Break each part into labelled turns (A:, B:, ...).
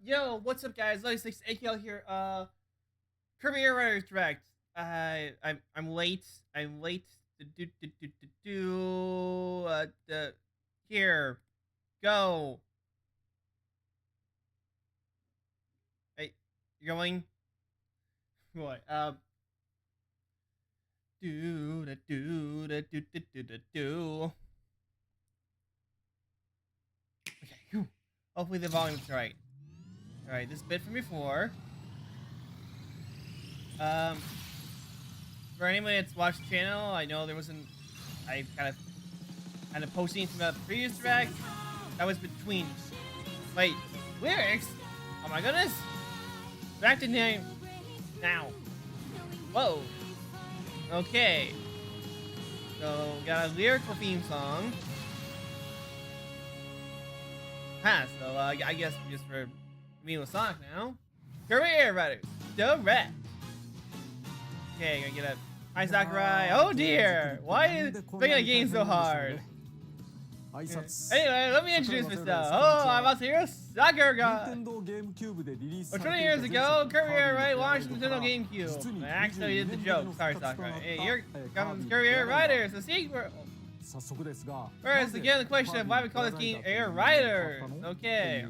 A: Yo, what's up, guys? Luckysix, A.K.A here. Kirby Air Riders Direct. I'm late. I'm late. Here, go. Hey, you're going? What? Do da do da do do do da do. Okay, whew. Hopefully the volume's right. All right, this bit from before. For anyone that's watched the channel, I know there wasn't. I kind of posting from the previous direct. That was between. Wait, lyrics? Oh my goodness! Back to name now. Whoa. Okay. So got a lyrical theme song. So I guess just for me with Sonic now. Kirby Air Riders Direct. Okay, gonna get a hi Sakurai. Oh dear! Why is making a game so hard? Anyway, let me introduce myself. Oh, I'm Masahiro Sakurai. 20 years ago, Kirby Air Riders launched Nintendo GameCube. I actually did the joke. Sorry, Sakurai. Hey, here comes Kirby Air Riders, the sequel. First, again, the question of why we call this game Air Riders. Okay.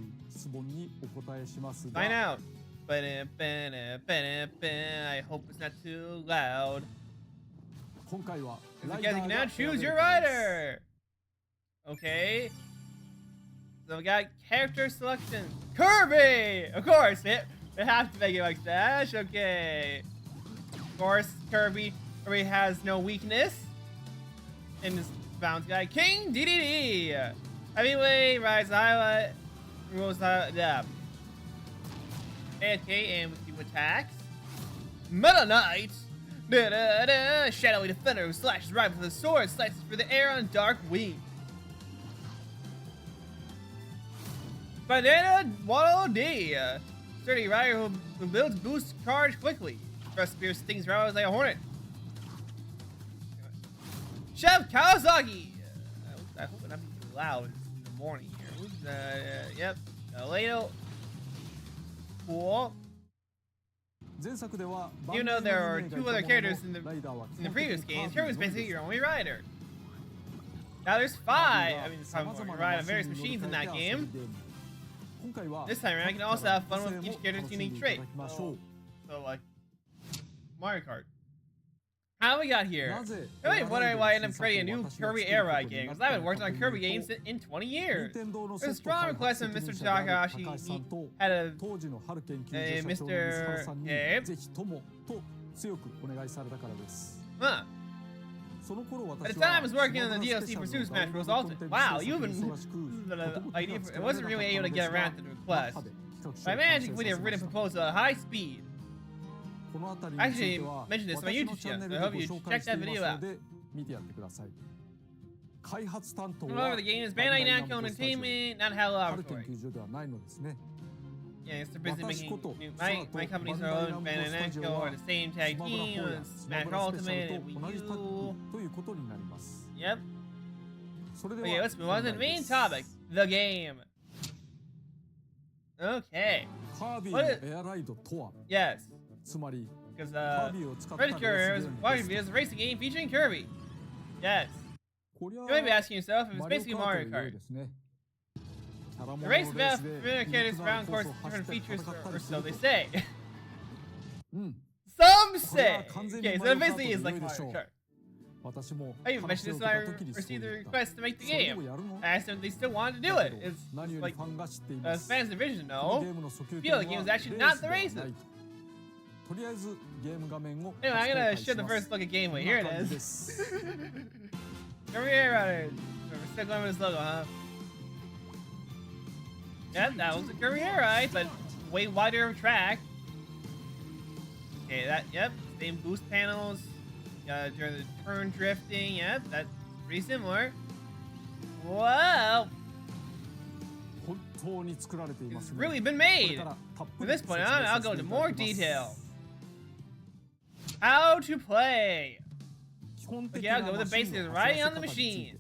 A: Sign out. I hope it's not too loud. Because you can now choose your rider. Okay. So we got character selection. Kirby! Of course, it has to make it like that. Okay. Of course, Kirby has no weakness. And this bounce guy, King dedede. Heavyweight, rise highlight, rules yeah. A.K.A and with the attacks. Meta Knight. Shadowy defender who slashes right with a sword, slices through the air on dark wing. Banana Waddle D. Sturdy rider who builds boost charge quickly. Thrust spear stings rattles like a hornet. Chef Kawasaki. I hope it not be too loud in the morning here. Yep. Ladle. Cool. Even though there are two other characters in the previous games, Kirby was basically your only rider. Now there's 5. I mean, probably more ride on various machines in that game. This time around, you can also have fun with each character's unique trait. So like Mario Kart. How we got here? You might be wondering why I ended up creating a new Kirby Air Ride game, because I haven't worked on Kirby games in 20 years. There's a strong request from Mr. Takahashi. He had a Mr. Huh. At the time, I was working on the DLC for Super Smash Bros. Ultimate. Wow, you even I wasn't really able to get around to the request. But I managed to complete a written proposal at high speed. I actually mentioned this on my YouTube channel, so I hope you check that video out. However, the game is Bandai Namco Entertainment, not Halo Laboratory. Yeah, it's the busy making my companies are owned Bandai Namco are the same tag team as Smash Ultimate and Wii U. Yep. Okay, let's move on to the main topic, the game. Okay. What is... Yes. Because Red Kirby is a racing game featuring Kirby. Yes. You might be asking yourself if it's basically Mario Kart. The race is about familiar characters around course different features, or so they say. Some say. Okay, so it basically is like Mario Kart. I even mentioned this when I received the request to make the game. I asked them if they still wanted to do it. It's like fans division, no. Feel the game is actually not the races. Anyway, I'm gonna show the first look at gameplay. Here it is. Kirby Air Riders. We're still going with this logo, huh? Yep, that was a Kirby Air Ride, but way wider of track. Okay, yep, same boost panels. During the turn drifting, yep, that's pretty similar. Wow. It's really been made. From this point on, I'll go into more detail. How to play. Okay, I'll go with the basics riding on the machine.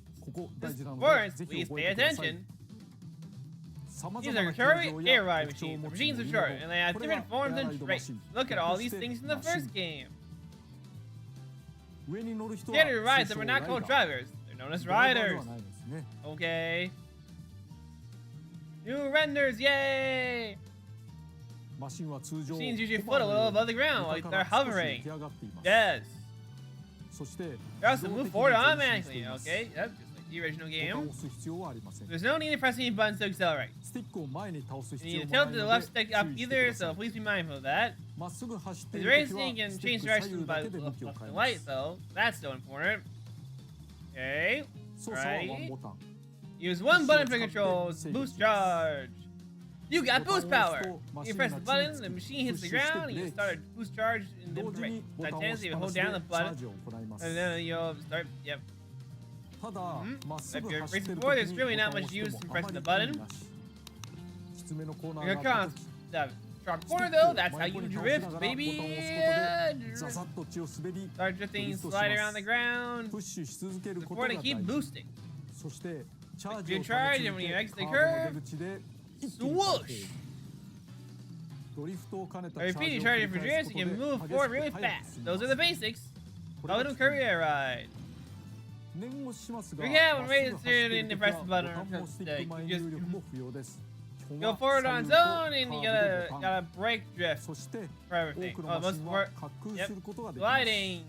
A: First, please pay attention. These are Kirby Air Riders machines. The machines are short, and they have different forms and traits. Look at all these things in the first game. Standard rides that were not called drivers. They're known as riders. Okay. New renders, yay! Machines usually float a little above the ground, like they're hovering. Yes. They also move forward automatically, okay? Yep, just like the original game. There's no need to press any buttons to accelerate. You need to tilt the left stick up either, so please be mindful of that. As racing, you can change direction by left and right, though. That's still important. Okay. Right. Use one button for controls. Boost charge. You got boost power. You press the button, the machine hits the ground, and you start a boost charge in different rates. Simultaneously, you hold down the button, and then you'll start. Yep. If you're racing before, there's really not much use in pressing the button. You're across the sharp corner, though. That's how you drift, baby. Start drifting, slide around the ground. Before they keep boosting. You charge, and when you exit the curve, swoosh! I repeat, you charge for drifts, you can move forward really fast. Those are the basics. Welcome to Kirby Air Ride. Recap when ready to steer in the press the button. You just go forward on its own, and you gotta brake drift for everything. Oh, most work. Yep. Gliding.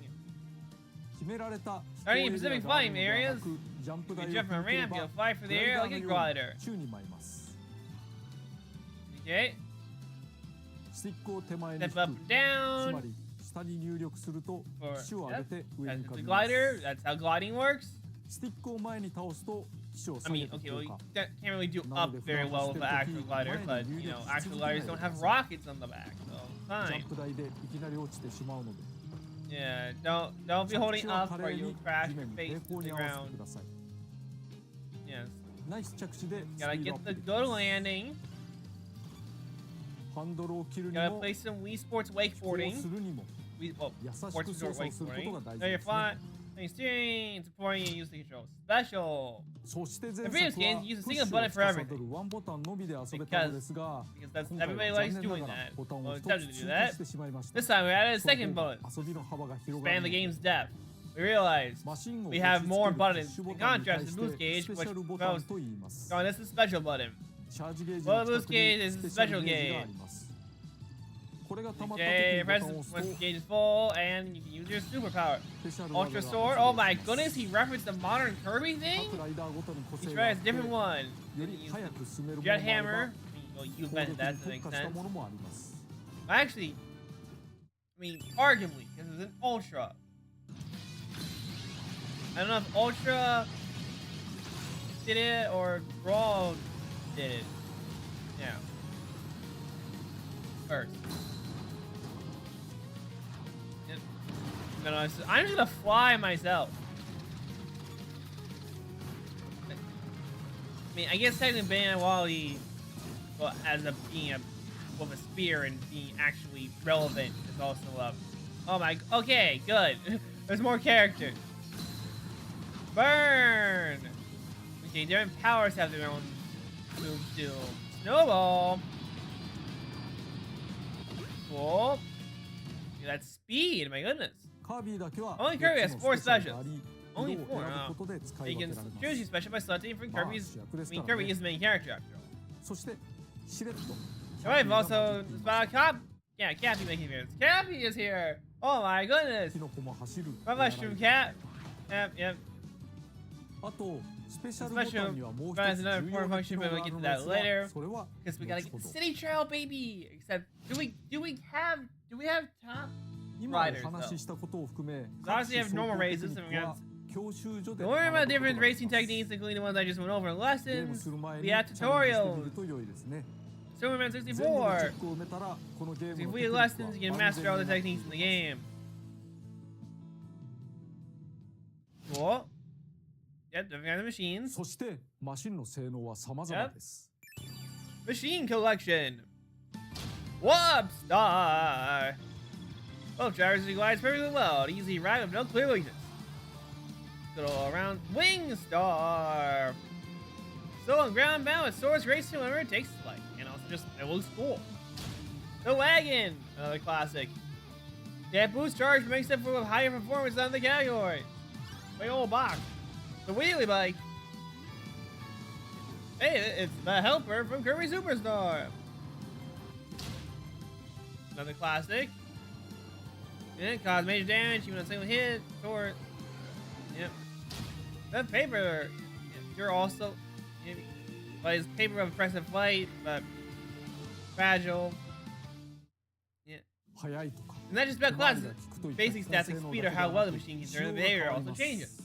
A: Starting in specific flying areas, you can jump from a ramp, you'll fly through the air like a glider. Okay. Step up and down. That's the glider. That's how gliding works. I mean, okay, well, you can't really do up very well with an actual glider, but, you know, actual gliders don't have rockets on the back, so fine. Yeah, don't be holding up or you'll crash your face to the ground. Yes. Gotta get the good landing. Gotta play some Wii Sports wakeboarding. Sports resort wakeboarding. Now you're flying, steering, supporting, and use the controls. Special. In previous games, you use a single button for everything. Because that's, everybody likes doing that. Well, it's tempting to do that. This time we added a second button. Expand the game's depth. We realized we have more buttons in contrast to the boost gauge, which goes. Oh, this is a special button. Well, the boost gauge is a special gauge. Okay, press once the gauge is full, and you can use your superpower. Ultra Sword. Oh my goodness, he referenced the modern Kirby thing? He tried a different one. Jet Hammer. Well, you invented that, to make sense. Actually, I mean, arguably, because it's an Ultra. I don't know if Ultra did it or Brawl did it. Yeah. First. I'm just gonna fly myself. I mean, I guess technically Banana Wally, well, as a being with a spear and being actually relevant is also up. Oh my, okay, good. There's more characters. Burn! Okay, different powers have their own moves too. Snowball! Cool. Yeah, that's speed, my goodness. Only Kirby has 4 specials. Only 4, huh? You can choose your special by selecting from Kirby's. I mean, Kirby is the main character after all. I've also spotted Cap. Yeah, Cappy making appearance. Cappy is here! Oh my goodness! My mushroom cat. Yep. Special has another important function, but we'll get to that later. Because we gotta get the city trail, baby. Except, do we have top riders though? Obviously, we have normal races, and we got. Don't worry about different racing techniques, including the ones I just went over in lessons. We have tutorials. Superman 64. So if we have lessons, you can master all the techniques in the game. Cool. Yep, different kind of machines. Yep. Machine collection. Warp Star. Both drivers glides perfectly well. Easy ride with no clear weakness. Good all around. Wing Star. So on ground bound with swords racing whenever it takes flight. And also just, it looks cool. The wagon, another classic. That boost charge makes up for higher performance on the category. Big old box. The wheelie bike. Hey, it's the helper from Kirby Superstar. Another classic. Yeah, cause major damage even on a single hit. Sword. Yep. That paper, you're also, but it's paper of impressive flight, but fragile. Yeah. And that's just about classes. Basic stats like speed or how well the machine can turn. The behavior also changes.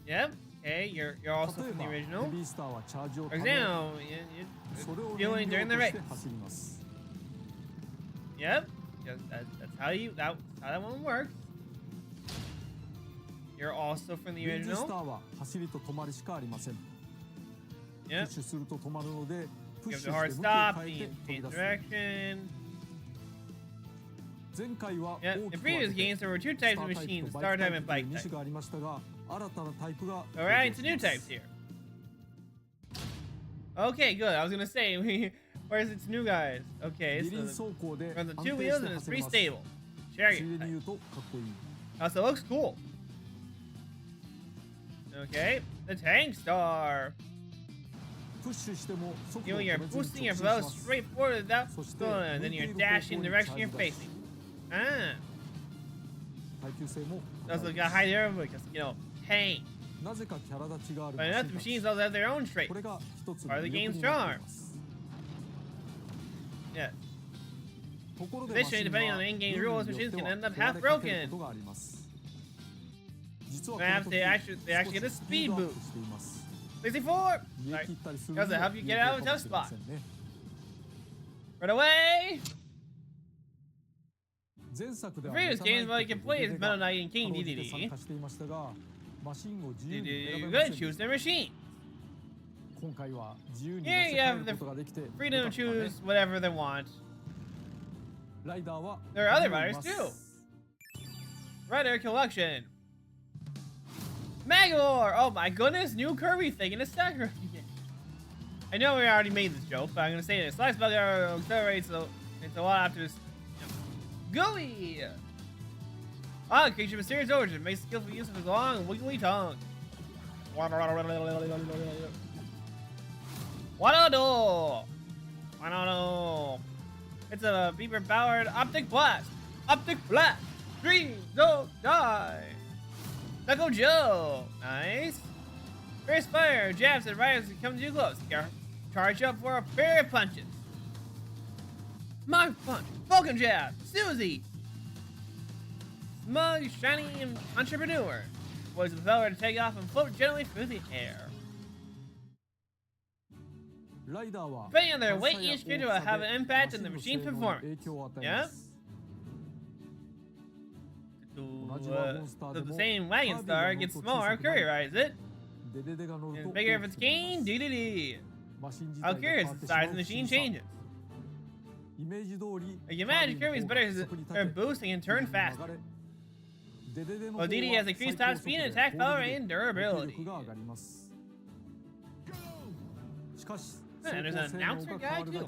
A: Yep. Okay, you're also from the original. For example, you're fueling during the race. Yep. That's how that one works. You're also from the original. Yep. You have the hard stop, change direction. Yep. In previous games, there were two types of machines, star type and bike type. Alright, it's new types here. Okay, good. I was gonna say, where's its new guys? Okay, so runs on 2 wheels and it's pretty stable. Chariot type. Also looks cool. Okay, the Tank Star. You're boosting your flow straight forward without going, and then you're dashing the direction you're facing. Ah. Also got high air because, tank. But enough, the machines also have their own traits. Part of the game's charm. Yeah. Additionally, depending on the in-game rules, machines can end up half broken. Perhaps they actually get a speed boost. 64! Right. Does it help you get out of a tough spot? Right away! The previous games, well, you can play as Meta Knight and King dedede. You're going to choose their machine. Here you have the freedom to choose whatever they want. There are other riders too. Rider collection. Magor! Oh my goodness, new Kirby thing in a stack. I know we already made this joke, but I'm gonna say it. Slice Bugger accelerates into a lot after this. Gooey! Ah, creature of mysterious origin makes skillful use of his long, wiggly tongue. Wado! It's a beeper-powered optic blast. Optic blast! Dreams don't die! Knuckle Joe! Nice! Fierce fire jabs and riders that come too close. Charge up for a pair of punches. Mark punch! Vulcan jab! Susie! Smug, shiny entrepreneur. Boys with the power to take off and float gently through the air. Depending on their weight, each creature will have an impact on the machine's performance. Yeah? So the same wagon star gets smaller, Kirby rides it. And bigger if it's keen, dedede. How curious, the size of the machine changes. Like, imagine Kirby's better at boosting and turn faster. Well, dedede has increased top speed and attack power and durability. And there's an announcer guide too.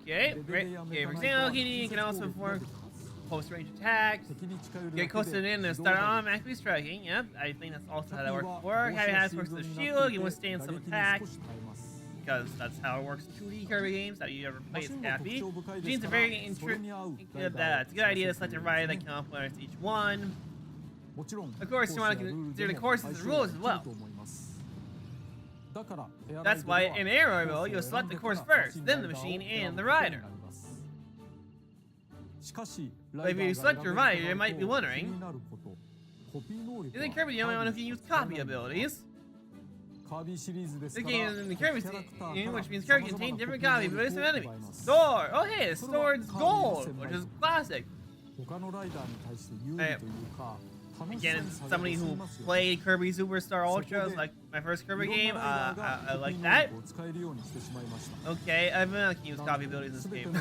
A: Okay, great. Okay, for example, dedede can also perform close-range attacks. Get closer in and start automatically striking. Yep, I think that's also how that works before. Heavy has works with the shield, you can withstand some attacks. Because that's how it works in 2D Kirby games, that you ever play as Cappy. Machines are very interesting. It's a good idea to select a rider that complements each one. Of course, you want to consider the courses and rules as well. That's why in Air Ramble, you'll select the course first, then the machine and the rider. But if you select your rider, you might be wondering, isn't Kirby the only one who can use copy abilities? This game is in the Kirby scene, which means Kirby contains different copy abilities from enemies. Sword! Oh hey, the sword's gold, which is classic. Again, as somebody who played Kirby Superstar Ultra, like my first Kirby game, I like that. Okay, I've been able to use copy abilities in this game.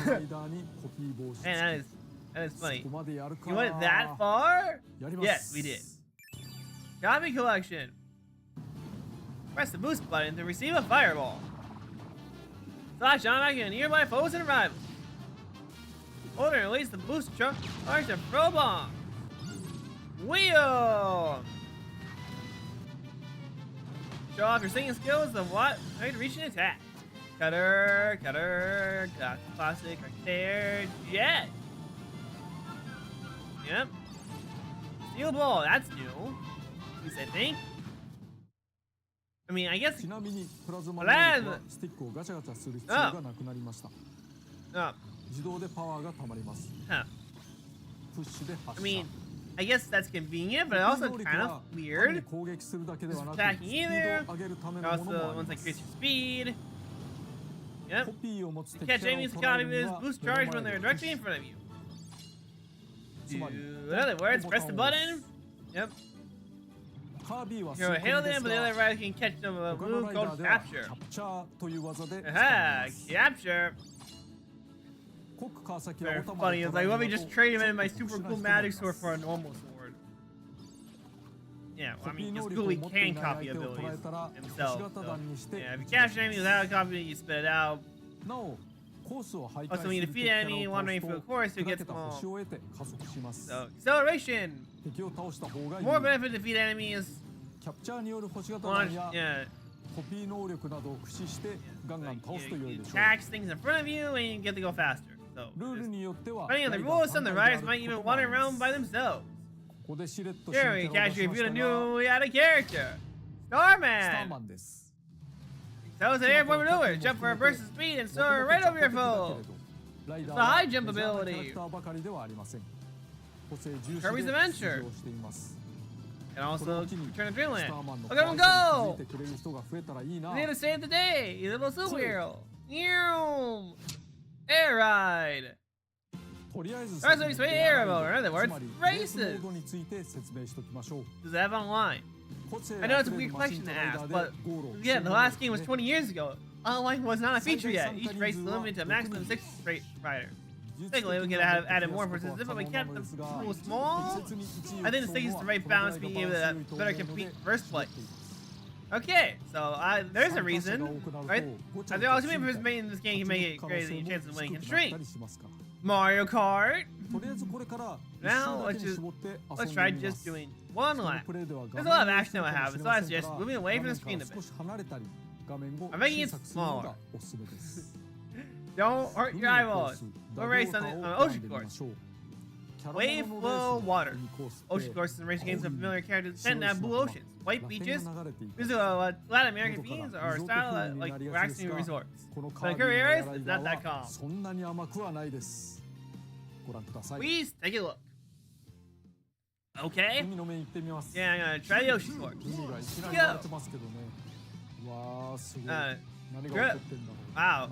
A: Man, that is funny. You went that far? Yes, we did. Copy collection. Press the boost button to receive a fireball. Slash on back in nearby foes and rivals. Hold and release the boost charge to throw bomb. Wheel! Show off your singing skills of what? Try to reach an attack. Cutter, classic, right there. Jet! Yep. Steel ball, that's new. At least I think. I mean, I guess. Plasma. Oh. Huh. I mean, I guess that's convenient, but also kind of weird. Just attacking either. Also, ones that increase your speed. Yep. To catch enemies, economies boost charge when they're directly in front of you. In other words, press the button. Yep. You hail them, but the other rider can catch them with a move called capture. Aha! Capture! Very funny. It's like, let me just trade him in my super cool magic sword for a normal sword. Yeah, well, I mean, because Gooly can copy abilities himself. So, yeah, if you capture an enemy without a copy, you spit it out. Also, when you defeat an enemy wandering through the course, you get small. So, acceleration! More benefit to defeat enemies. Launch, yeah. Attacks things in front of you and you get to go faster. So, depending on the rules, some of the riders might even wander around by themselves. Here we catch you a new added character, Starman. That was an airborne maneuver. Jump for a burst of speed and soar right over your foe. It's a high jump ability. Kirby's Adventure. And also return to Dreamland. Look at him go! He's here to save the day. He's a little superhero. Air ride. That's what he's playing air mode. In other words, races. Does it have online? I know it's a weird question to ask, but yeah, the last game was 20 years ago. Online was not a feature yet. Each race is limited to a maximum 6 riders. Technically, we could have added more participants, but we kept the pool small. I think the is the right balance, being able to better complete first place. Okay, so there's a reason, right? I think all too many participants in this game can make it crazy, and chances of winning can shrink. Mario Kart. Now let's try just doing one lap. There's a lot of action that I have, so I suggest moving away from the screen a bit. I'm making it smaller. Don't hurt your eyeballs. We'll race on an ocean course. Wave, flow, water. Ocean courses and racing games of familiar characters tend to have blue oceans, white beaches. These are Latin American themes are style like relaxing resorts. But in Kirby areas, it's not that calm. Please take a look. Okay. Yeah, I'm gonna try the ocean course. Let's go. Wow.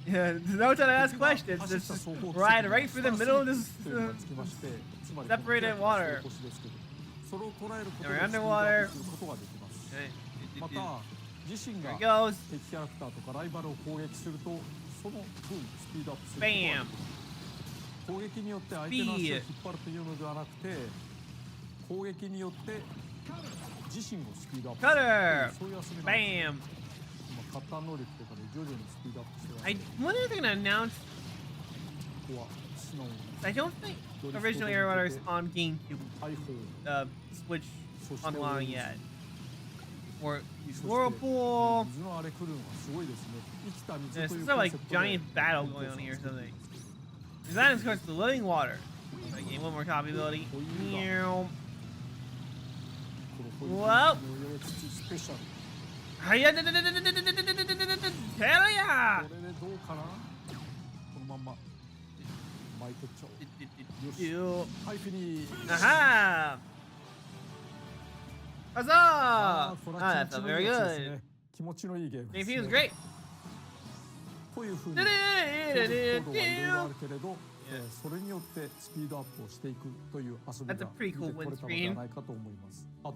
A: No time to ask questions. Just ride right through the middle of this separated water. And we're underwater. There it goes. Bam. Speed. Cutter. Bam. When are they going to announce? I don't think original Air Riders on GameCube Switch online yet. Or Whirlpool. There's some like giant battle going on here or something. That is, of course, the living water. Gain one more copy ability. Whoa! Hell yeah! Aha! Huzzah! Ah, that felt very good. Game feels great. That's a pretty cool win screen.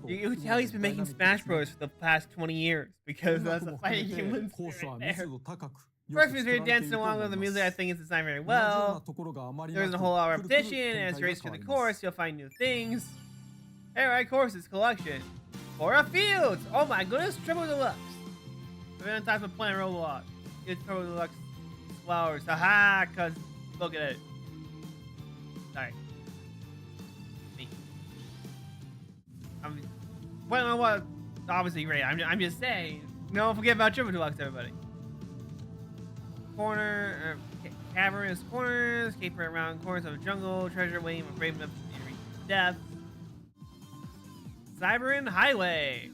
A: You can tell he's been making Smash Bros for the past 20 years because that's a fighting game win screen right there. First, we started dancing along with the music. I think it's designed very well. There's a whole lot of repetition, and as you race through the course, you'll find new things. Air Ride Courses Collection. Flora Fields. Oh my goodness, triple deluxe. Different types of plant robot. It's triple deluxe flowers. Haha, cause look at it. Sorry. Me. Plant robot, obviously great. I'm just saying. Don't forget about triple deluxe, everybody. Corner, cavernous corners, caper around corners of a jungle, treasure waiting for brave enough to reach death. Cyberin Highway.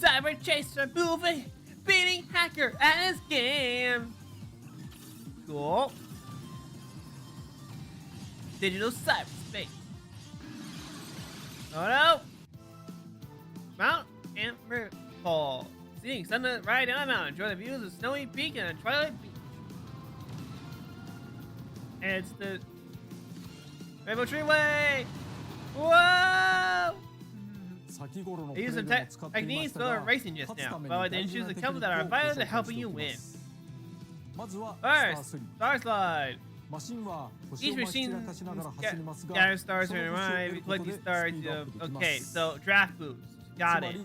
A: Cyber chaser movie, beating hacker at his game. Cool. Digital cyberspace. Oh no. Mount Amber Fall. Seeing sunlight ride down the mountain. Enjoy the views of Snowy Peak and Twilight Beach. And it's the Rainbow Treeway. Whoa! I used some techniques for racing just now, but I didn't choose the couple that are vital to helping you win. First, Star Slide. Each machine gathers stars and arrive. You collect these stars. Okay, so draft boost. Got it.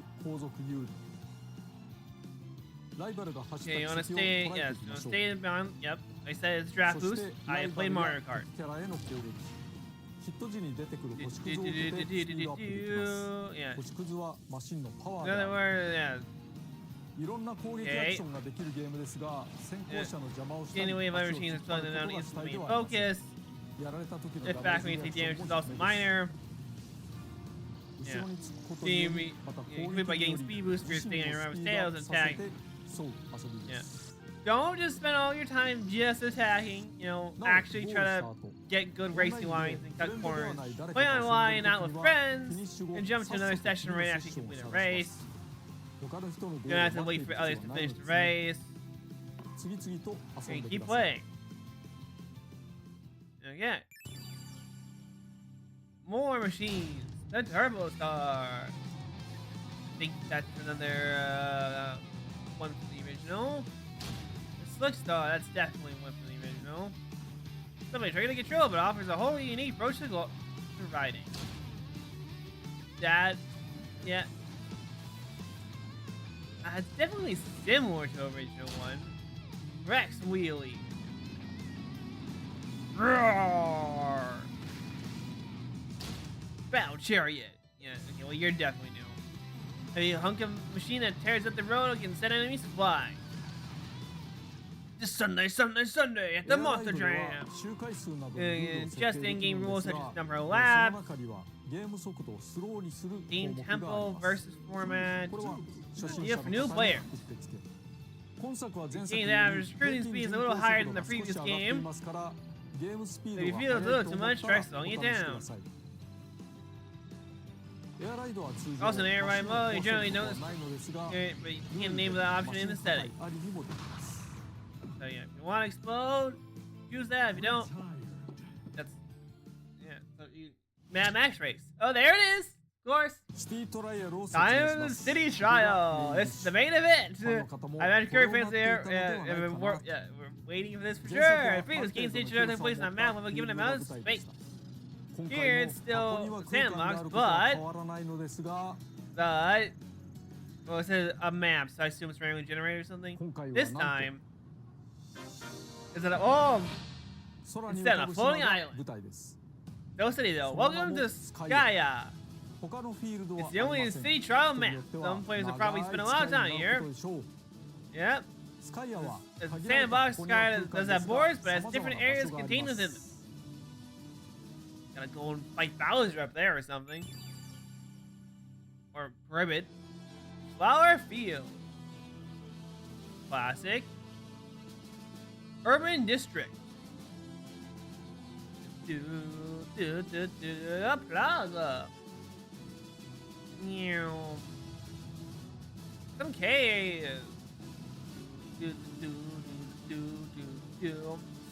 A: Okay, you want to stay? Yes, you want to stay bound. Yep. I said it's draft boost. I played Mario Kart. Yeah. In other words, yeah. Okay. Anyway, my machine is plugged down instantly in focus. If back when you take damage is also minor. Yeah. Equipped by getting speed boost for your staying around with tails and attack. Yeah. Don't just spend all your time just attacking. You know, actually try to get good racing lines and cut corners. Play online, out with friends, and jump to another session right after you complete a race. You don't have to wait for others to finish the race. Okay, keep playing. Okay. More machines. The Turbo Star. I think that's another one from the original. The Slick Star, that's definitely one from the original. Somebody trying to control, but offers a wholly unique approach to riding. That, yeah. It's definitely similar to the original one. Rex Wheelie. Roar! Battle Chariot. Yeah, okay, well, you're definitely new. A hunk of machine that tears up the road and can set enemies fly. This Sunday at the Monster Jam. Just in-game rules such as number of laps, team tempo versus format. Yeah, for new players. The game's average cruising speed is a little higher than the previous game. So if you feel it's a little too much, try slowing it down. Also in air ride mode, you generally notice, but you can name the option in the setting. So yeah, if you want to explode, use that. If you don't, that's, yeah. So you, Mad Max race. Oh, there it is. Of course. Time of the City Trial. This is the main event. I imagine Kirby fans there. We're waiting for this for sure. The previous game stage should take place on a map with a given amount of space. Here it's still sandbox, but well, it says a map, so I assume it's randomly generated or something. This time, instead of a floating island. No city though. Welcome to Skya. It's the only city trial map. Some players have probably spent a lot of time here. Yep. It's a sandbox. Skya does have borders, but has different areas contained within them. Gotta go and fight Bowser up there or something. Or Ribbit. Flower Field. Classic. Urban District. Plaza. Some caves.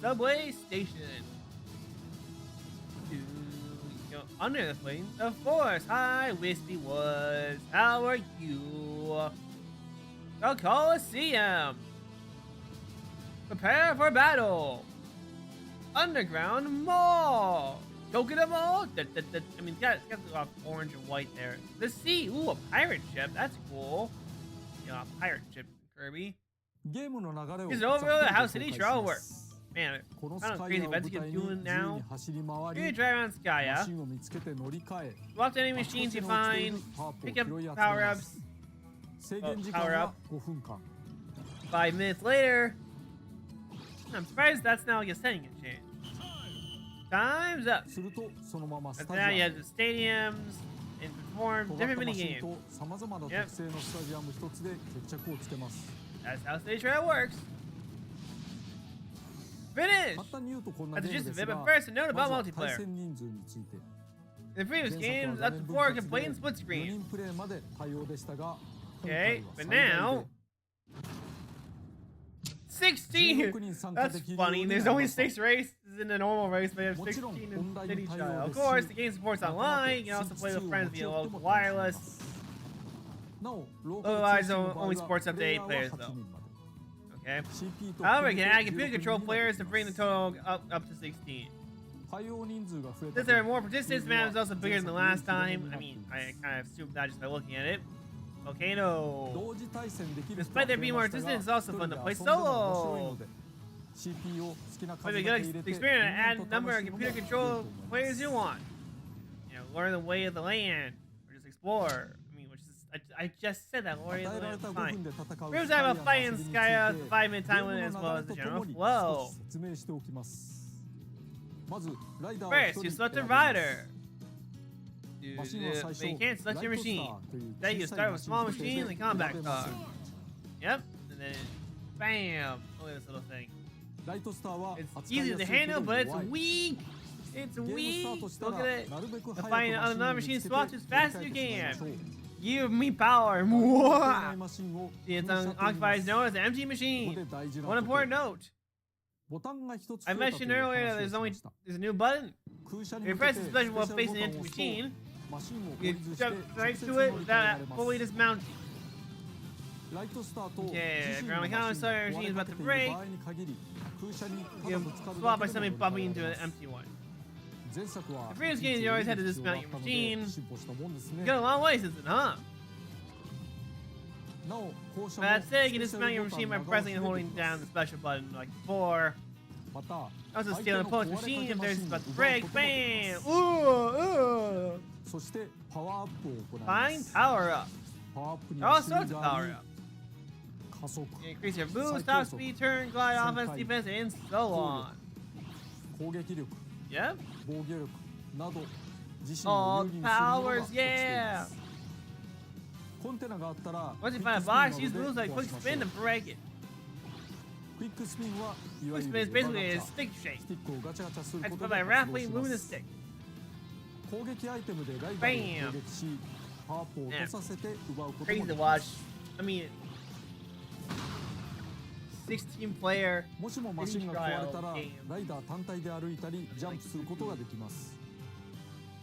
A: Subway station. Under the flames, of course. Hi, Wispy Woods. How are you? The Coliseum. Prepare for battle. Underground Mall. Kokomo? I mean, it's got the orange and white there. The sea. Ooh, a pirate ship. That's cool. You know, a pirate ship, Kirby. Is it over? How City Trail works? Man, kind of crazy events you can do now. You're gonna drive around Skya. Swap to any machines you find. Pick up power-ups. Power up. 5 minutes later. I'm surprised that's not like a setting can change. Time's up. And now you have the stadiums and perform different mini games. Yep. That's how Stage Trail works. Finish! That's the gist of it, but first a note about multiplayer. In the previous games, up to 4 can play in split screen. Okay, but now 16! That's funny. There's only 6 races in a normal race, but you have 16 in City Trail. Of course, the game supports online. You can also play with friends via local wireless. Otherwise, only supports up to 8 players, though. Okay. However, you can add computer control players to bring the total up to 16. Since there are more participants, the map is also bigger than the last time. I mean, I kind of assumed that just by looking at it. Volcano. Despite there being more participants, it's also fun to play solo. Might be a good experience to add a number of computer control players you want. You know, learn the way of the land, or just explore. I just said that, Lori. Fine. We're talking about fighting Skya, 5-minute time limit, as well as the general flow. First, you select a rider. But you can't select your machine. Then you start with small machines and combat car. Yep. And then, bam! Look at this little thing. It's easy to handle, but it's weak. It's weak. Look at it. Find another machine swap as fast as you can. Give me power. It's unoccupied is known as an empty machine. One important note. I mentioned earlier that there's a new button. If you press this button while facing an empty machine, you jump right to it without fully dismounting. Okay, if you're on the counter, so your machine is about to break, you can swap by somebody bumping into an empty one. In previous games, you always had to dismount your machine. You got a long way since then, huh? But that said, you can dismount your machine by pressing and holding down the special button like before. Also, steal an opponent's machine if there's about to break. Bam! Ooh! Find power up. There are all sorts of power up. You increase your boost, top speed, turn, glide, offense, defense, and so on. Yep. All powers, yeah! Once you find a box, use moves like quick spin to break it. Quick spin is basically a stick shape. That's by rapidly moving the stick. Bam! Yeah. Crazy to watch. I mean, 16-player trial game.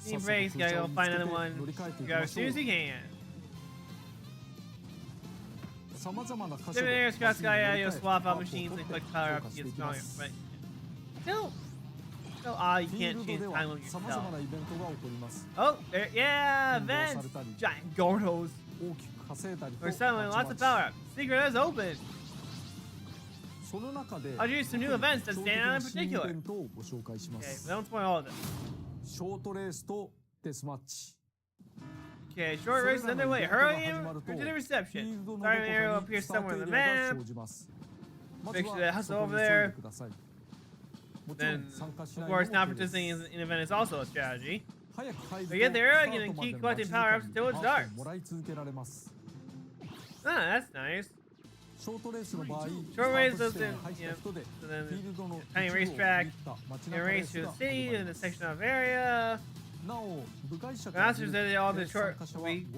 A: Team breaks, gotta go find another one. Go as soon as you can. Different areas across Skya, you'll swap out machines and click power up to get stronger. But still odd, you can't change the time limit yourself. Oh, there, yeah, events! Giant Gordos. We're selling lots of power up. Secret is open. I'll do some new events that stand out in particular. Okay, but don't spoil all of them. Okay, short race is underway. Hurry to the reception. Starting area will appear somewhere on the map. Make sure to hustle over there. Then, of course, not participating in an event is also a strategy. So get there early and keep collecting power-ups until it starts. Ah, that's nice. Short race doesn't, so then tiny racetrack, you race through the city in a section of area. Masters did all the short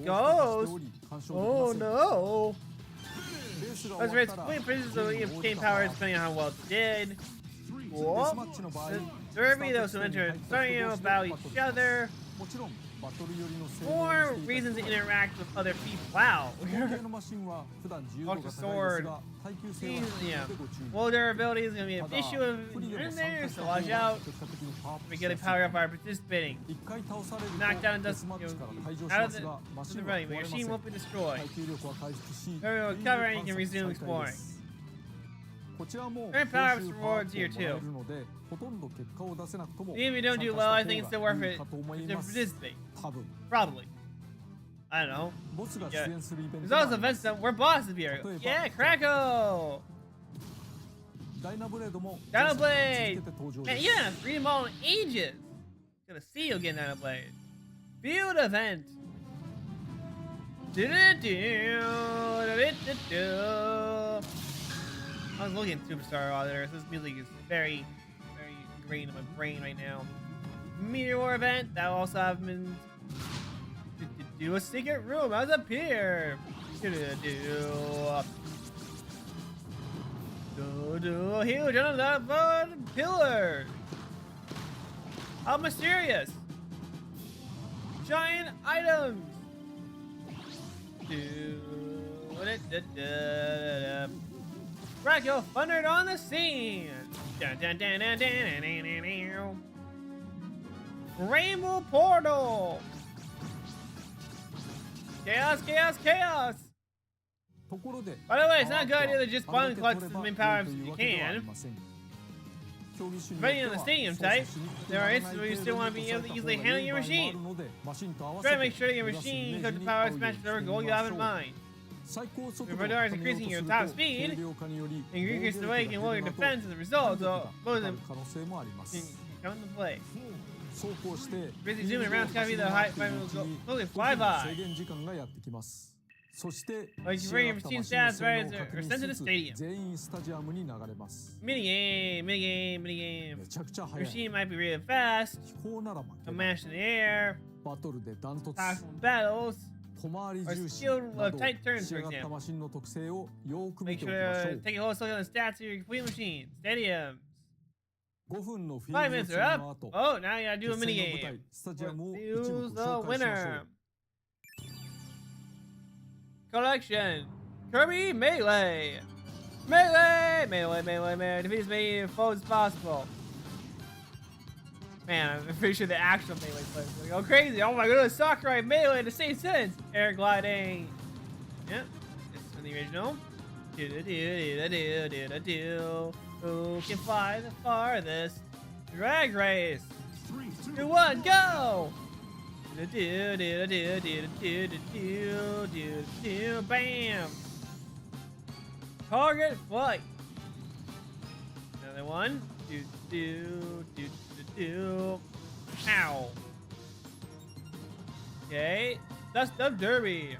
A: goes. Oh no! Let's race complete pieces so you obtain power depending on how well it did. Cool. Derby, those who enter starting battle each other. More reasons to interact with other people. Wow. Ultra Sword. Yeah. Well, their ability is going to be an issue in there, so watch out. We get a power up by participating. Knocked down and dust. Out of the running, but your machine won't be destroyed. Then we will recover and you can resume exploring. Earn power-ups rewards here too. Even if you don't do well, I think it's still worth it to participate. Probably. I don't know. Yeah. There's also events that we're bosses here. Yeah, Krakow! Dino Blade! Man, you haven't read them all in ages. Gonna see you again, Dino Blade. Field event. I was looking at Superstar while there. This music is very, very ingrained in my brain right now. Meteor event that will also have been do a secret room has appeared. Do huge on the pillar. How mysterious! Giant items. Krakow thundered on the scene. Rainbow portal. Chaos, chaos, chaos. By the way, it's not a good idea to just bundle collect as many power-ups as you can. Depending on the stadium type, there are instances where you still want to be able to easily handle your machine. Try to make sure that your machine comes with power-ups match whatever goal you have in mind. If radar is increasing your top speed, increase the way you can lower your defense as a result, so both of them can come into play. Busy zooming around to copy the high flyby. Like you bring your machine stats right or sent to the stadium. Minigame. Your machine might be really fast, a mash in the air, powerful battles, or skilled tight turns, for example. Make sure to take a whole look at the stats of your complete machine. Stadiums. 5 minutes are up. Oh, now you gotta do a minigame. Who's the winner? Collection. Kirby Melee. Melee. Defeat as many foes as possible. Man, I'm pretty sure the actual Melee players are going crazy. Oh my goodness, Sakurai Melee in the same sentence. Air gliding. Yep, it's from the original. Who can fly the farthest? Drag race. 3, 2, 1, go! Bam! Target flight. Another one. Ow. Okay. Dust up Derby.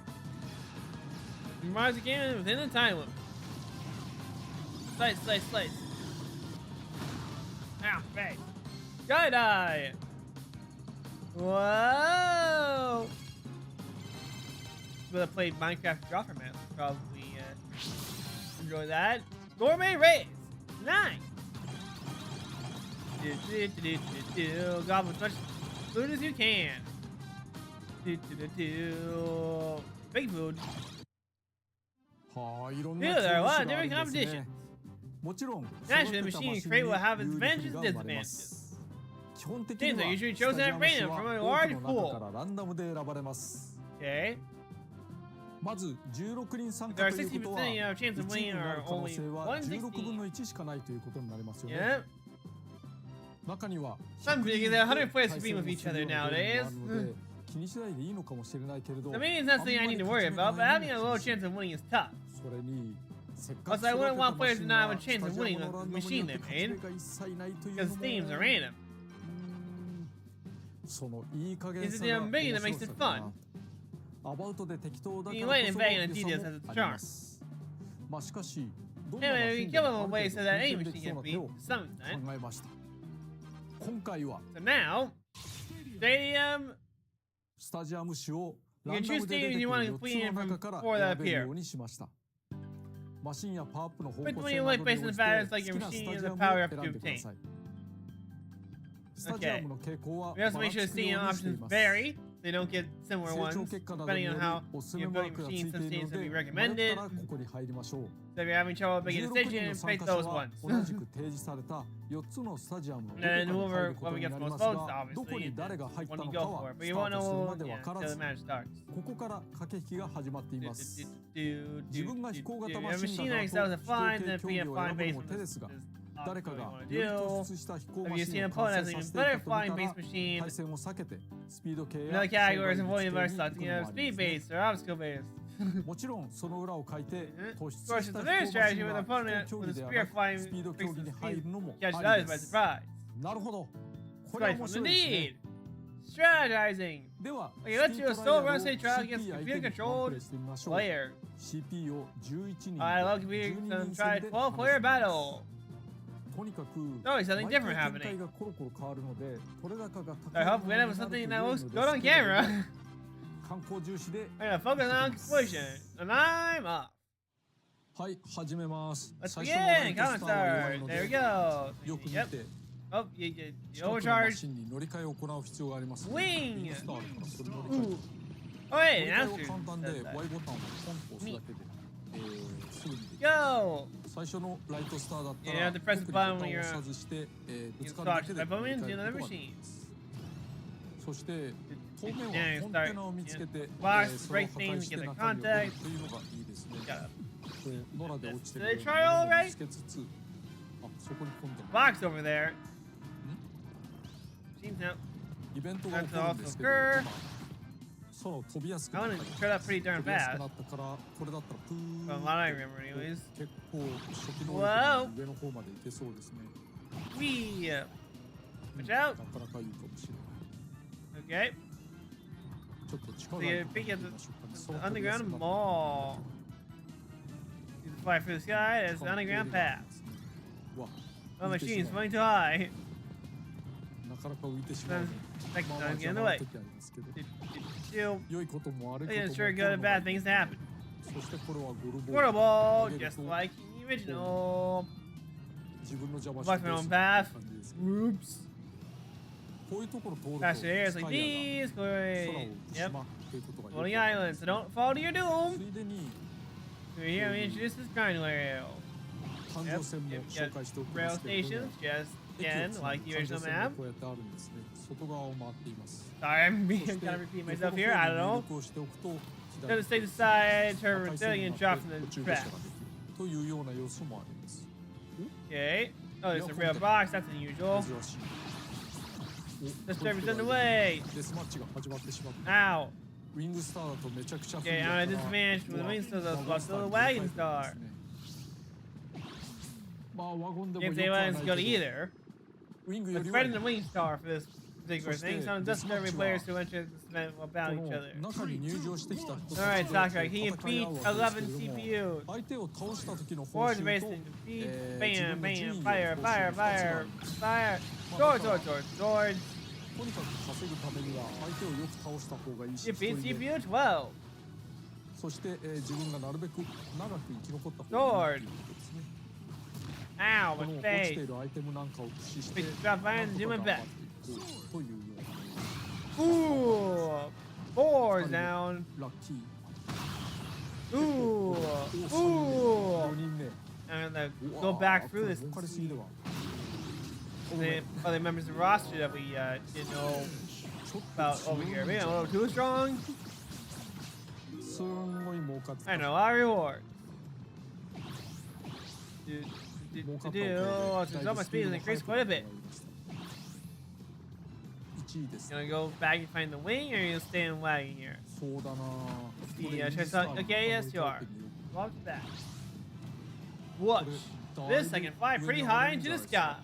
A: Rise again within the time limit. Slice. Ow, bang. Skydive. Whoa. People that played Minecraft Dropper Map probably enjoy that. Gourmet race. Nice. Gobble as much food as you can. Big food. There are a lot of different competitions. Naturally, the machine you create will have its advantages and disadvantages. Teams are usually chosen at random from a large pool. Okay. There are 60% chance of winning or only 1/16. Yep. Some figure that 100 players compete with each other nowadays. I mean, it's not something I need to worry about, but having a low chance of winning is tough. Also, I wouldn't want players to not have a chance of winning the machine they made, because themes are random. It's the ambiguity that makes it fun. Being late and vague in the details has its charm. Anyway, we can kill them in ways so that any machine can beat to some extent. So now, Stadium. You can choose stadiums you want to complete from before that appear. Which one you like based on the patterns like your machine and the power up to obtain. Okay. We also make sure the stadium options vary they don't get similar ones, depending on how you're building machines. Some states that we recommended. So if you're having trouble making a decision, pick those ones. And then whoever gets the most votes, obviously, is when you go for it. But you won't know until the match starts. A machine that excels at flying, then be a flying base with this. What you want to do. If you see an opponent has an even better flying base machine, another category is avoiding adverse slots, speed base or obstacle base. Of course, it's a better strategy with an opponent with a spear flying fixes speed, catch others by surprise. Quite fun indeed. Strategizing. Okay, let's do a solo run state trial against a computer-controlled player. I love computer to try a 12-player battle. There's always something different happening. I hope we end up with something that looks good on camera. I'm gonna focus on completion, and I'm off. Let's begin! Comment start! There we go! Yep. Oh, you overcharged. Wing! Ooh. Oh wait, answer. Go! You have to press the button when you're touched by bowman to another machine. Yeah, start box, break things, get the contact. Did they try all right? Box over there. Machines now. That's also occur. I want to try that pretty darn fast. Well, a lot I remember anyways. Whoa! Wee! Watch out! Okay. So you peek at the underground mall. You can fly through the sky as the underground path. Oh, machine's flying too high. Next time, get in the way. It's sure good and bad things to happen. Portable, just like the original. Block my own path. Oops. Faster areas like these. Great. Yep. Floating islands, so don't fall to your doom. We're here to introduce this grind rail. Yep. Rail stations, just again, like the original map. Sorry, I'm gonna repeat myself here. I don't know. Gonna stay aside, turn resilient, and drop from the track. Okay. Oh, there's a real box. That's unusual. This service underway. Ow. Okay, I'm at a disadvantage with the wing star, but still the wagon star. Can't say wagon's good either. But spreading the wing star for this particular thing. Some just every players who enter this event will battle each other. Alright, Sakurai, he defeats 11 CPUs. Forwards racing, defeat, bam, bam, fire, fire, fire, fire. Sword. Defeat CPU 12. Sword. Ow, my face. Drop fire and do my best. Ooh, 4's down. Ooh. I'm gonna go back through this. The other members of the roster that we didn't know about over here. Maybe I'm a little too strong. I know, a lot of rewards. So my speed has increased quite a bit. Gonna go back and find the wing, or are you gonna stay in wagon here? Okay, yes you are. Walk back. Watch. This I can fly pretty high into the sky.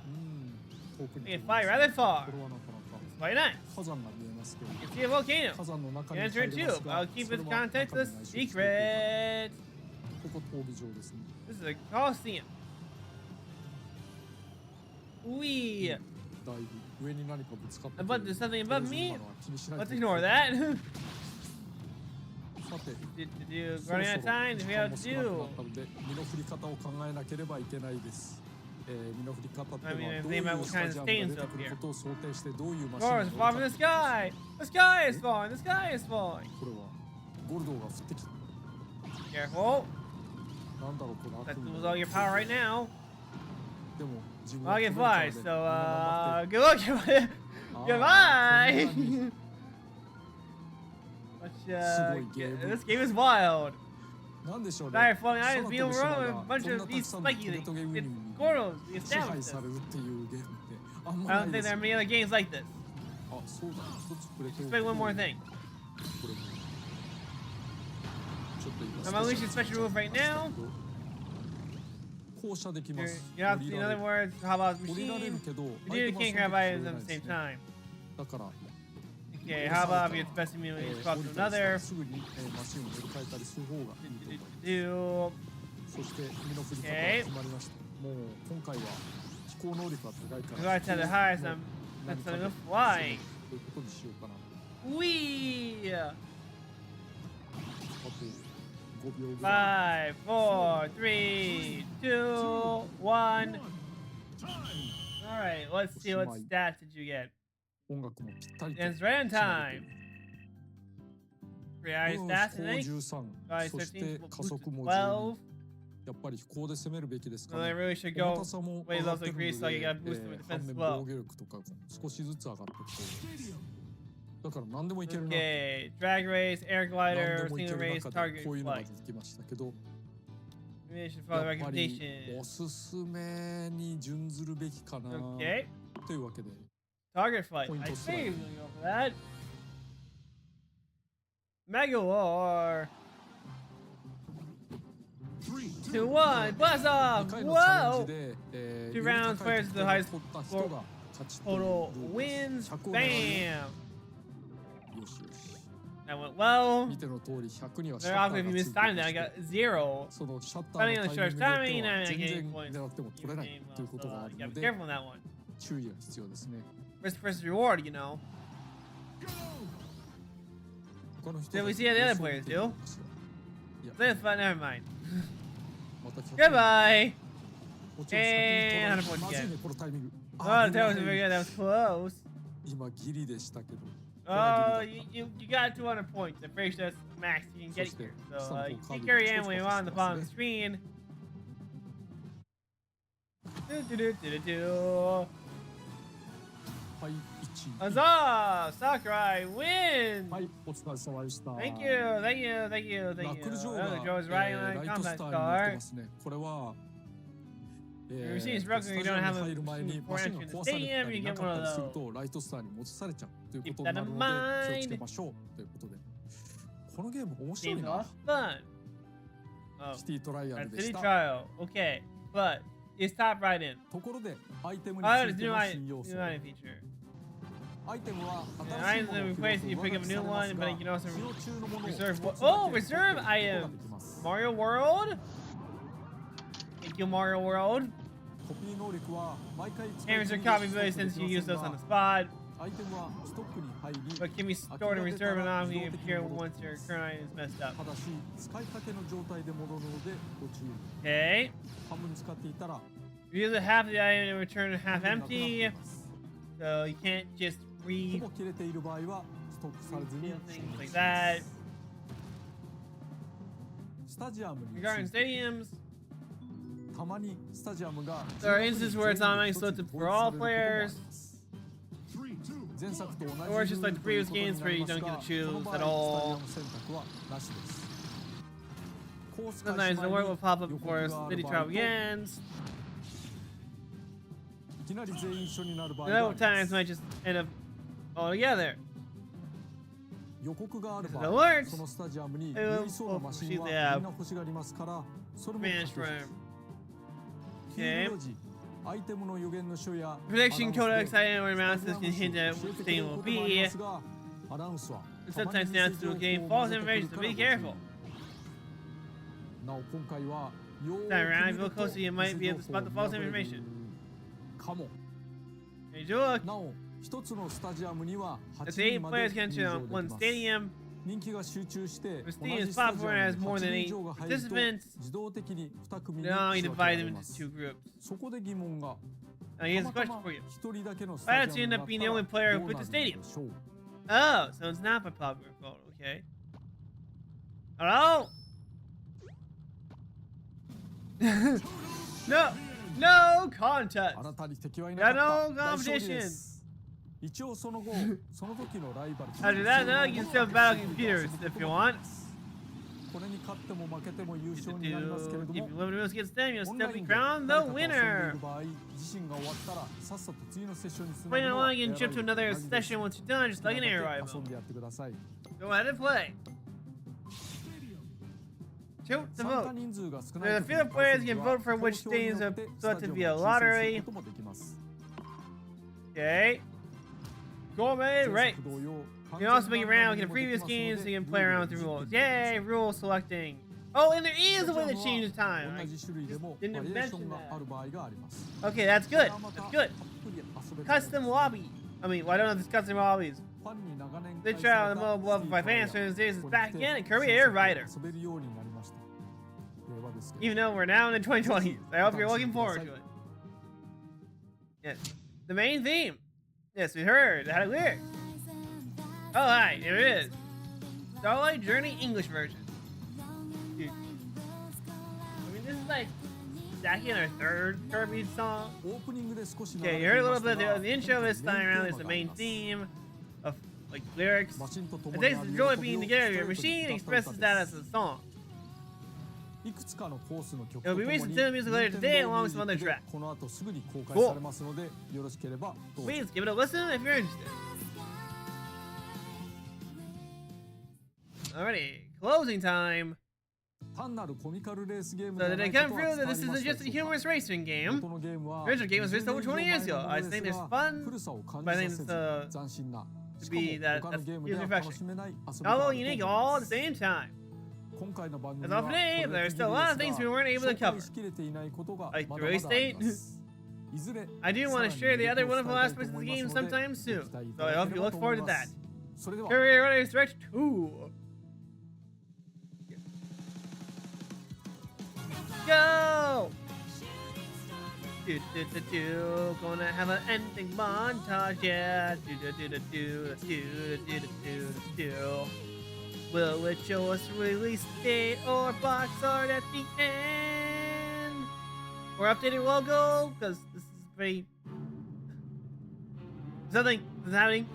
A: I can fly rather far. It's quite nice. You can see a volcano. You can enter it too, but I'll keep its contents a secret. This is a Coliseum. Wee. But there's something above me? Let's ignore that. Running out of time to figure out what to do. I mean, think about what kind of stains up here. Of course, fall from the sky! The sky is falling! The sky is falling! Careful! Let's lose all your power right now. Well, I get fly, so good luck. Goodbye! This game is wild. Dire floating items being overrun with a bunch of these spiky things. It's Gordos, we established this. I don't think there are many other games like this. Expect one more thing. I'm unleashing a special move right now. You have to, in other words, how about machine? You can't grab items at the same time. Okay, how about if your best immunity is called to another? Okay. If I tell the highest, I'm telling them flying. Wee! 5, 4, 3, 2, 1. Alright, let's see what stats did you get. It's right on time. 3 hours stats, I think. Guys, 13, 12. So they really should go way low to increase, so you gotta boost them with defense as well. Okay, drag race, air glider, single race, target flight. Maybe I should follow the recommendation. Okay. Target flight. I think we're gonna go for that. Mega War. 2, 1, blast off! Whoa! 2 rounds, players to the highest total wins. Bam! That went well. Very often if you miss time, then I got 0. Depending on the short timing, I get points. So you gotta be careful on that one. Risk versus reward, you know. Did we see how the other players do? That's fun, never mind. Goodbye! And 100 points again. Oh, that wasn't very good, that was close. Oh, you got 200 points. I'm pretty sure that's max you can get here. So you can carry in when you want on the bottom of the screen. Huzzah! Sakurai wins! Thank you, thank you, thank you, thank you. Oh, Joe's riding on a combat car. If you're seeing struggling, you don't have a machine before entering the stadium, you get one of those. Keep that in mind. Game's a lot of fun. Oh, City Trial. Okay, but it's top right in. Oh, it's new item feature. Items that replace you pick up a new one, but you can also reserve. Oh, reserve items. Mario World. Thank you, Mario World. And reserve copy ability since you use those on the spot. But can be stored in reserve and not only appear once your current item is messed up. Okay. Use half of the item and return it half empty. So you can't just read things like that. Regarding stadiums, there are instances where it's automatically selected for all players. Or it's just like the previous games where you don't get to choose at all. Sometimes the word will pop up before City Trial begins. Other times might just end up all together. Alerts! Finish room. Okay. Prediction codex item or analysis can hint at what the thing will be. Sometimes the answer to a game false information, so be careful. That around, if you look closer, you might be able to spot the false information. Hey, look. That's 8 players can enter on one stadium. For Steam's platform has more than 8 participants. Now you divide them into 2 groups. Here's a question for you. Why don't you end up being the only player who put the stadium? Oh, so it's not by popular vote, okay. Hello? No contest. Got no competition. After that, no, you can still battle computers if you want. If you lose against them, you'll still be crowned the winner. Playing along, you can jump to another session once you're done, just like an air rival. Go ahead and play. Shoot the vote. There's a few players you can vote for which stadiums are thought to be a lottery. Okay. Gourmet race. You can also make it around like in the previous games, so you can play around with the rules. Yay, rule selecting. Oh, and there is a way to change the time. I just didn't mention that. Okay, that's good. That's good. Custom lobby. I mean, well, I don't know if it's custom lobbies. They try out the mobile level by fans, so this is back again at Kirby Air Riders. Even though we're now in the 2020s, I hope you're looking forward to it. Yes, the main theme. Yes, we heard. It had a lyric. Oh, hi, here it is. Starlight Journey English version. Dude. I mean, this is like second or third Kirby song. Okay, you heard a little bit of the intro this time around. It's the main theme of like lyrics. It takes the joy of being together. Your machine expresses that as a song. It will be released to music later today along with some other tracks. Cool. Please give it a listen if you're interested. Alrighty, closing time. So did it come through that this isn't just a humorous racing game? The original game was released over 20 years ago. I think there's fun, but I think it's to be that's refreshing. Although unique all at the same time. As of today, there's still a lot of things we weren't able to cover. Like the release date. I do want to share the other wonderful aspects of the game sometime soon, so I hope you look forward to that. Kirby Air Riders Direct 2. Go! Gonna have an ending montage, yeah. Will it show us release date or box art at the end? Or updated logo? Because this is pretty... Something is happening.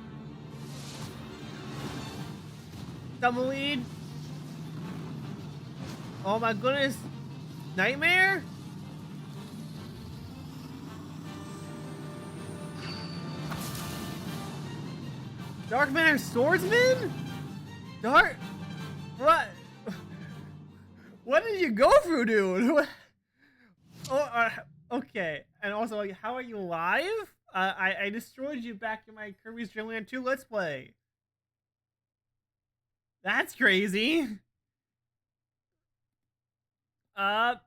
A: Tumbleweed. Oh my goodness. Nightmare? Dark Matter Swordsman? Dark? What? What did you go through, dude? Oh, okay. And also, like, how are you alive? I destroyed you back in my Kirby's Dream Land 2 Let's Play. That's crazy. Wow.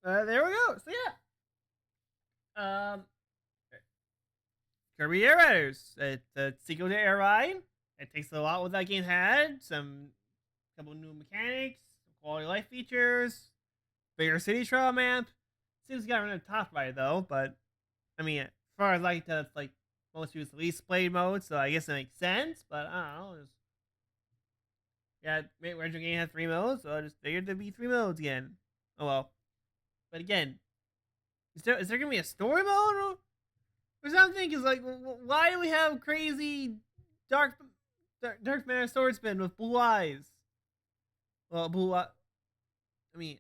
A: There we go. So yeah. Kirby Air Riders. It's a sequel to Air Ride. It takes a lot what that game had. Couple new mechanics, quality of life features, bigger city trial map. Seems got rid of top right though, but I mean, as far as like that's like most people's least played mode, so I guess it makes sense. But I don't know. Yeah, original game had 3 modes, so I just figured there'd be 3 modes again. Oh well. But again, is there gonna be a story mode or something? Cause like, why do we have crazy Dark Matter Swordsman with blue eyes? Well, blue eye. I mean,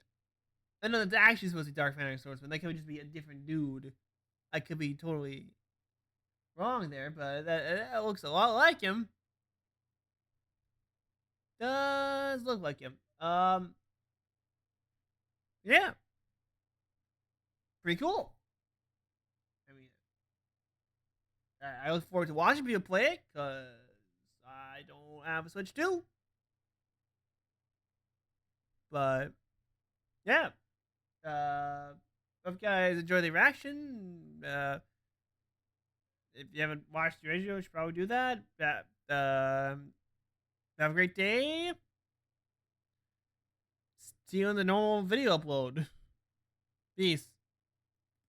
A: I know that's actually supposed to be Dark Matter Swordsman. That could just be a different dude. I could be totally wrong there, but that looks a lot like him. Does look like him. Yeah. Pretty cool. I mean, I look forward to watching people play it, because I don't have a Switch 2. But, yeah. Hope you guys enjoy the reaction. If you haven't watched the original, you should probably do that. Have a great day. See you in the normal video upload. Peace.